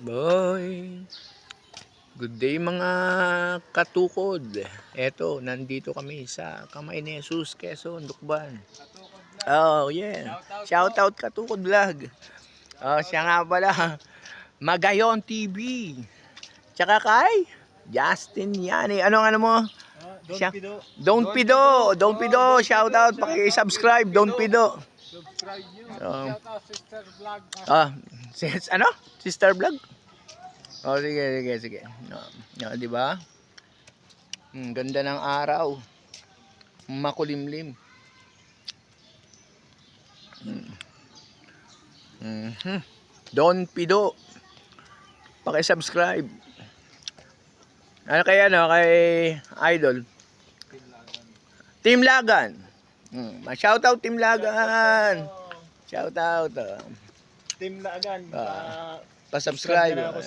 Boy, good day mga katukod. Eto, nandito kami sa Kamay ni Jesus, Quezon, Lukban. Oh, yeah. Shout out Katukod Vlog. Oh, siya nga pala. Magayon TV. Tsaka kay Justin Yani. Anong ano mo? Don't Pido. Don't Pido. Shout out. Paki-subscribe. Don't Pido. Subscribe nyo. Oh. Shout out Sister Vlog. Ano? Sister Vlog? Oh, sige. No, di ba? Ganda ng araw. Makulimlim. Don Pido. Paki-subscribe. Ano kaya no kay Idol? Team Lagan. Shout out Team Lagan. Shout out. Team Lagan. Pa-subscribe na ako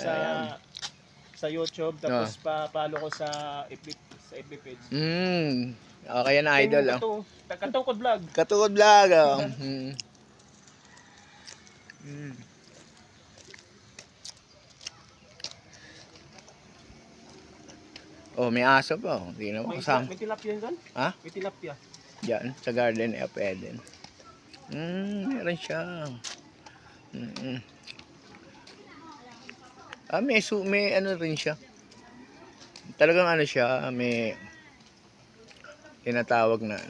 sa YouTube, tapos pa-follow ko sa FB page. Okay na Idol. Katukod Vlog. Katukod Vlog. Oh, may aso pa. Hindi na mo kasama. May tilapia doon? Ha? May tilapia. Diyan, sa Garden of Eden. Meron siya. May ano rin siya. Talagang ano siya, may tinatawag na